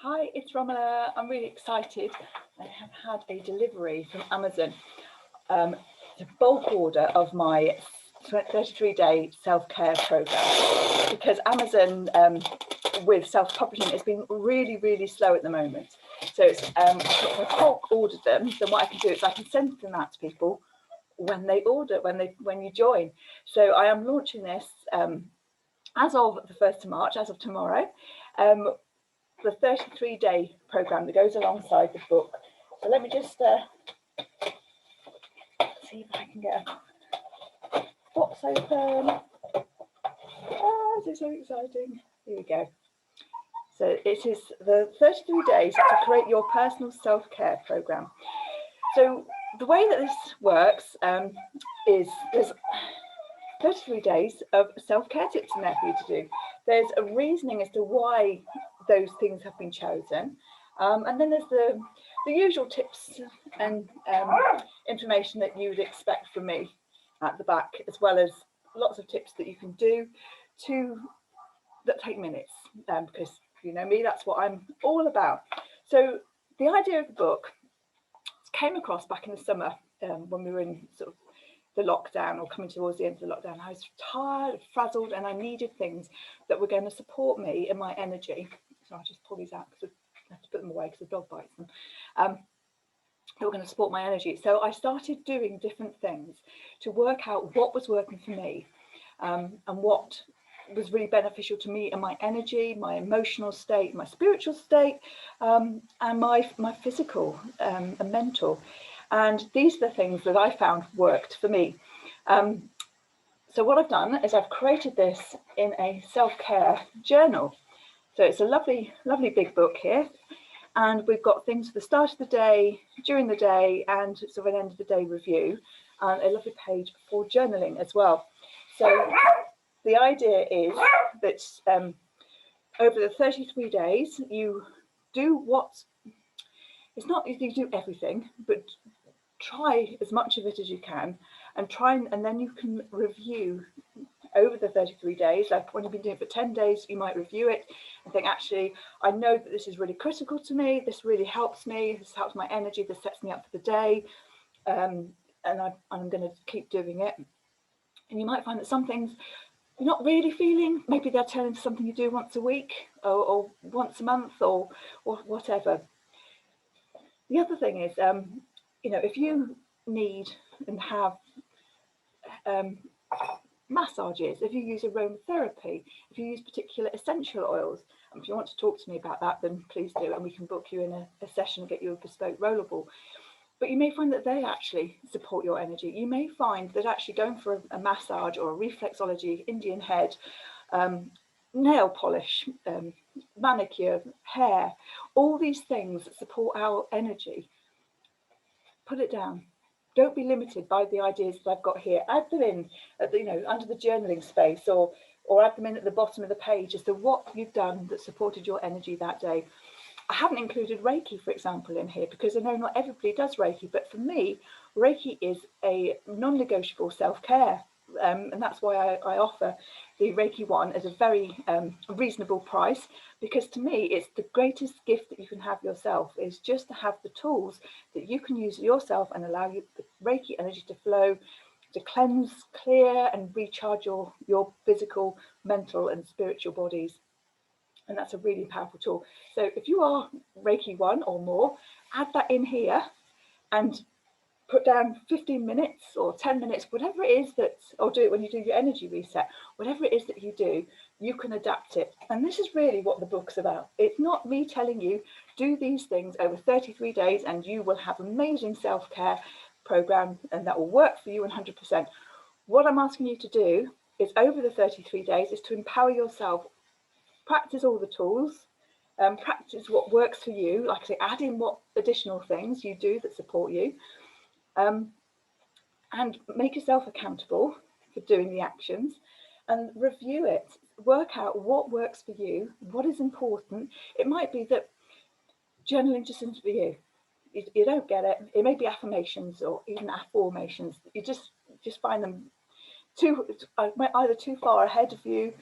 Hi, it's Romola. I'm really excited. I have had a delivery from Amazon. It's a bulk order of my 33-day self-care program because Amazon with self-publishing has been really, really slow at the moment. So it's if I bulk order them, then what I can do is I can send them out to people when they order, when you join. So I am launching this as of the 1st of March, as of tomorrow. The 33-day program that goes alongside the book. So let me just see if I can get a box open. This is so exciting. Here we go. So it is the 33 days to create your personal self-care program. So the way that this works is there's 33 days of self-care tips in there for you to do. There's a reasoning as to why those things have been chosen. And then there's the usual tips and information that you would expect from me at the back, as well as lots of tips that you can do that take minutes, because you know me, that's what I'm all about. So the idea of the book came across back in the summer when we were in sort of the lockdown or coming towards the end of the lockdown. I was tired, frazzled, and I needed things that were going to support me in my energy. So I'll just pull these out because I have to put them away because the dog bites them. That were going to support my energy. So I started doing different things to work out what was working for me and what was really beneficial to me and my energy, my emotional state, my spiritual state, and my physical and mental. And these are the things that I found worked for me. So what I've done is I've created this in a self-care journal. So it's a lovely, lovely big book here. And we've got things for the start of the day, during the day, and sort of an end of the day review, and a lovely page for journaling as well. So the idea is that over the 33 days, you do what, it's not you do everything, but try as much of it as you can, and and then you can review over the 33 days. Like when you've been doing it for 10 days, you might review it and think, actually, I know that this is really critical to me. This really helps me. This helps my energy. This sets me up for the day. And I'm going to keep doing it. And you might find that some things you're not really feeling. Maybe they'll turn into something you do once a week or once a month or whatever. The other thing is, if you need and have massages, if you use aromatherapy, if you use particular essential oils, and if you want to talk to me about that, then please do, and we can book you in a session and get you a bespoke rollerball. But you may find that they actually support your energy. You may find that actually going for a massage or a reflexology, Indian head, nail polish, manicure, hair, all these things that support our energy, put it down. Don't be limited by the ideas that I've got here. Add them in at under the journaling space, or add them in at the bottom of the page as to what you've done that supported your energy that day. I haven't included Reiki, for example, in here because I know not everybody does Reiki, but for me, Reiki is a non-negotiable self-care. And that's why I offer the Reiki one at a very reasonable price, because to me, it's the greatest gift that you can have yourself, is just to have the tools that you can use yourself and allow the Reiki energy to flow, to cleanse, clear, and recharge your physical, mental, and spiritual bodies. And that's a really powerful tool. So if you are Reiki 1 or more, add that in here and put down 15 minutes or 10 minutes, whatever it is or do it when you do your energy reset, whatever it is that you do, you can adapt it. And this is really what the book's about. It's not me telling you, do these things over 33 days and you will have amazing self-care program and that will work for you 100%. What I'm asking you to do is over the 33 days is to empower yourself. Practice all the tools, practice what works for you. Like I say, add in what additional things you do that support you, and make yourself accountable for doing the actions and review it. Work out what works for you, what is important. It might be that journaling just isn't for you. You don't get it. It may be affirmations or even afformations. You just find them either too far ahead of you,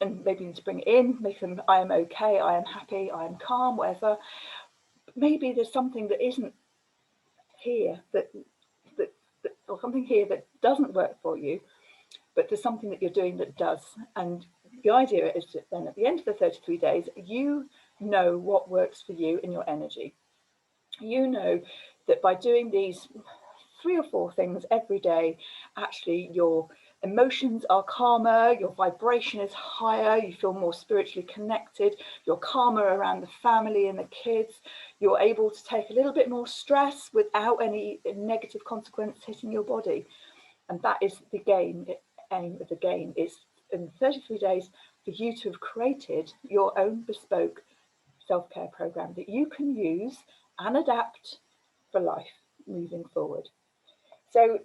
and maybe you need to bring it in, make them, I am okay, I am happy, I am calm, whatever. Maybe there's something that isn't here, that or something here that doesn't work for you, but there's something that you're doing that does. And the idea is that then at the end of the 33 days, you know what works for you in your energy. You know that by doing these 3 or 4 things every day, actually your emotions are calmer, your vibration is higher, you feel more spiritually connected, you're calmer around the family and the kids, you're able to take a little bit more stress without any negative consequence hitting your body. And that is the aim of the game, is in 33 days for you to have created your own bespoke self-care program that you can use and adapt for life moving forward. So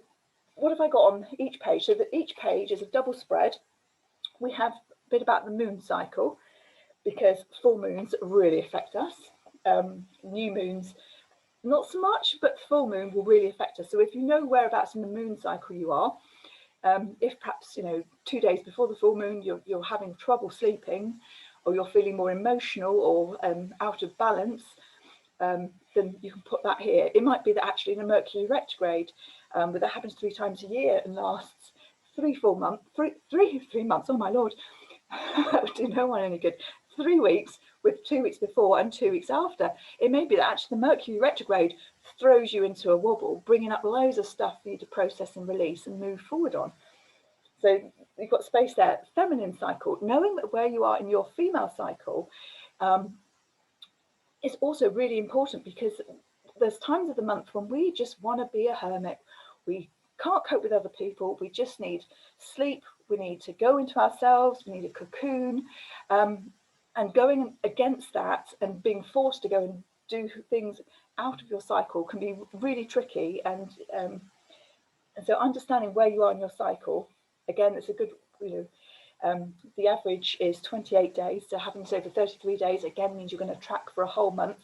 what have I got on each page? So that each page is a double spread. We have a bit about the moon cycle, because full moons really affect us. New moons, not so much, but full moon will really affect us. So if you know whereabouts in the moon cycle you are, if perhaps 2 days before the full moon you're having trouble sleeping, or you're feeling more emotional or out of balance, then you can put that here. It might be that actually in a Mercury retrograde, but that happens 3 times a year and lasts 3 full months, 3 months, oh my lord, that would do no one any good. 3 weeks, with 2 weeks before and 2 weeks after. It may be that actually the Mercury retrograde throws you into a wobble, bringing up loads of stuff for you to process and release and move forward on. So you've got space there. Feminine cycle, knowing where you are in your female cycle is also really important, because there's times of the month when we just want to be a hermit. We can't cope with other people. We just need sleep. We need to go into ourselves. We need a cocoon. And going against that and being forced to go and do things out of your cycle can be really tricky. And so understanding where you are in your cycle, again, it's a good, the average is 28 days. So having this over 33 days, again, means you're going to track for a whole month.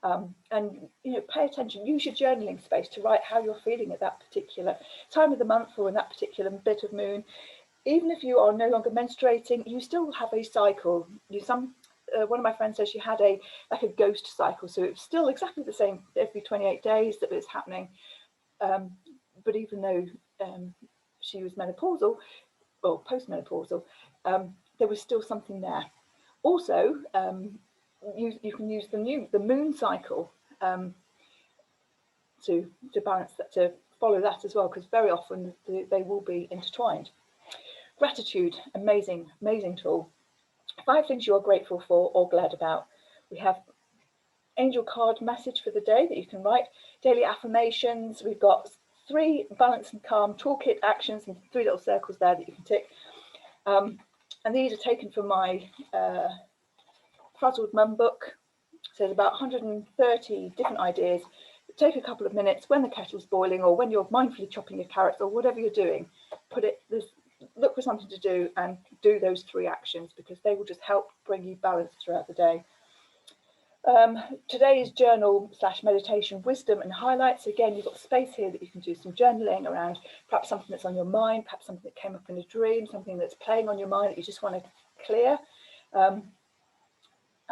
And pay attention, use your journaling space to write how you're feeling at that particular time of the month or in that particular bit of moon. Even if you are no longer menstruating, you still have a cycle. One of my friends says she had a ghost cycle, so it's still exactly the same every 28 days that it's happening. But even though she was menopausal or postmenopausal, there was still something there. Also, you can use the moon cycle to balance that, to follow that as well, because very often they will be intertwined. Gratitude, amazing tool. 5 things you are grateful for or glad about. We have angel card message for the day that you can write. Daily affirmations. We've got 3 balance and calm toolkit actions and 3 little circles there that you can tick. And these are taken from my Frazzled Mum book. So there's about 130 different ideas. Take a couple of minutes when the kettle's boiling, or when you're mindfully chopping your carrots, or whatever you're doing. Look for something to do and do those 3 actions, because they will just help bring you balance throughout the day. Today's journal / meditation wisdom and highlights. Again, you've got space here that you can do some journaling around perhaps something that's on your mind, perhaps something that came up in a dream, something that's playing on your mind that you just want to clear. And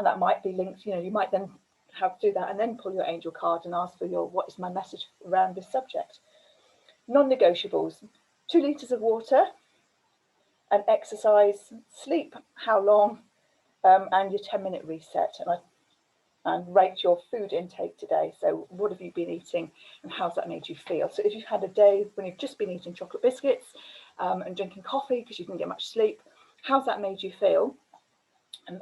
that might be linked, you might then have to do that and then pull your angel card and ask for what is my message around this subject. Non-negotiables: 2 litres of water, and exercise, sleep, how long, and your 10-minute reset. And rate your food intake today. So what have you been eating and how's that made you feel? So if you've had a day when you've just been eating chocolate biscuits and drinking coffee because you didn't get much sleep, how's that made you feel?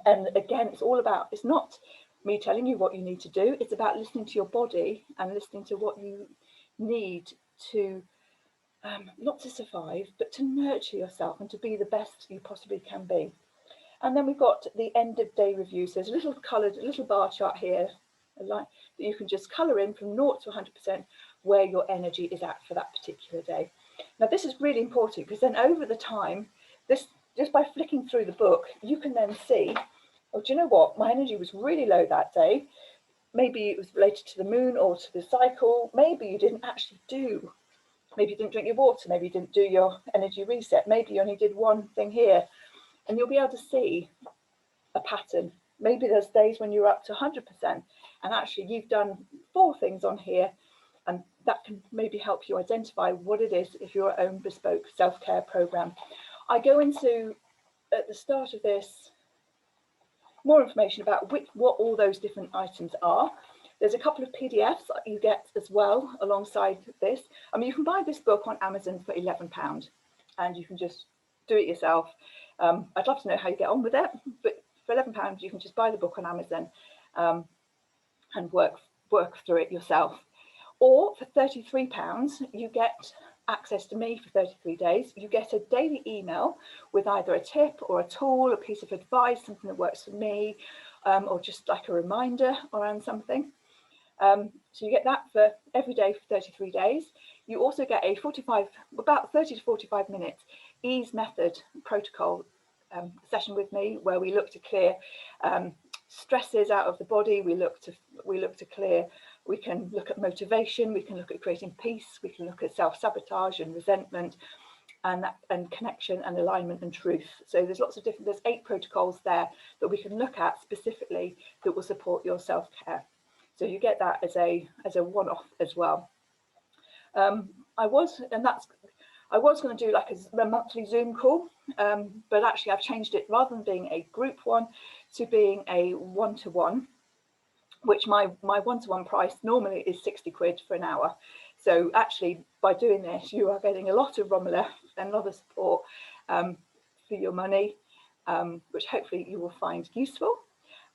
And again, it's not me telling you what you need to do. It's about listening to your body and listening to what you need to, not to survive, but to nurture yourself and to be the best you possibly can be. And then we've got the end of day review. So there's a little bar chart here, a line that you can just colour in from 0 to 100% where your energy is at for that particular day. Now this is really important, because then over the time, just by flicking through the book, you can then see, oh, do you know what? My energy was really low that day. Maybe it was related to the moon or to the cycle. Maybe you didn't actually maybe you didn't drink your water. Maybe you didn't do your energy reset. Maybe you only did one thing here. and you'll be able to see a pattern. Maybe there's days when you're up to 100% and actually you've done 4 things on here, and that can maybe help you identify what it is if your own bespoke self-care program. I go into, at the start of this, more information about what all those different items are. There's a couple of PDFs that you get as well alongside this. I mean, you can buy this book on Amazon for £11 and you can just do it yourself. I'd love to know how you get on with it, but for £11 you can just buy the book on Amazon and work through it yourself. Or for £33 you get access to me for 33 days. You get a daily email with either a tip or a tool, a piece of advice, something that works for me, or just like a reminder around something. So you get that for every day for 33 days. You also get a about 30 to 45 minute ease method protocol session with me, where we look to clear stresses out of the body. We look to clear. We can look at motivation. We can look at creating peace. We can look at self-sabotage and resentment, and connection and alignment and truth. So there's lots of different. There's 8 protocols there that we can look at specifically that will support your self-care. So you get that as a one-off as well. I was going to do like a monthly Zoom call, but actually I've changed it, rather than being a group one to being a one-to-one, which my one-to-one price normally is 60 quid for an hour. So actually by doing this, you are getting a lot of Romola and a lot of support for your money, which hopefully you will find useful.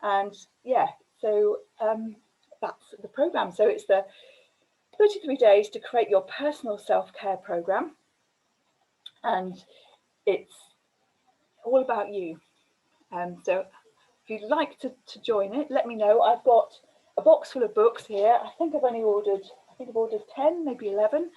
And yeah, so that's the program. So it's the 33 days to create your personal self-care program, and it's all about you. So if you'd like to join it, let me know. I've got a box full of books here. I think I've ordered 10, maybe 11.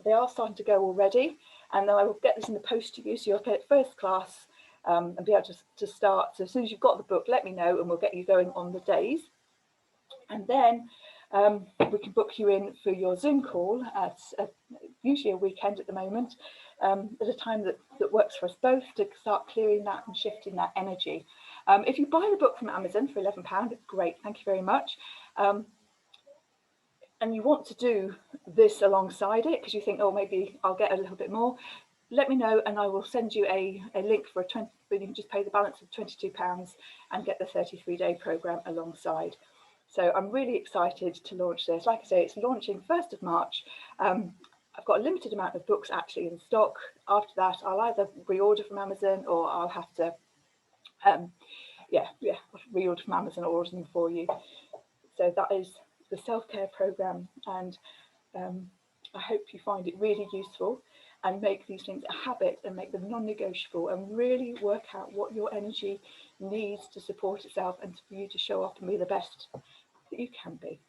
They are starting to go already, and then I will get this in the post to you, so you'll get it first class and be able to start. So as soon as you've got the book, let me know and we'll get you going on the days. And then we can book you in for your Zoom call at usually a weekend at the moment, at a time that works for us both, to start clearing that and shifting that energy. If you buy the book from Amazon for £11, great, thank you very much. And you want to do this alongside it because you think, oh, maybe I'll get a little bit more, let me know and I will send you a link for you can just pay the balance of £22 and get the 33-day program alongside. So I'm really excited to launch this. Like I say, it's launching 1st of March. I've got a limited amount of books actually in stock. After that, I'll either reorder from Amazon or I'll have to, reorder from Amazon or order them for you. So that is the self-care program, and I hope you find it really useful and make these things a habit and make them non-negotiable, and really work out what your energy needs to support itself and for you to show up and be the best that you can be.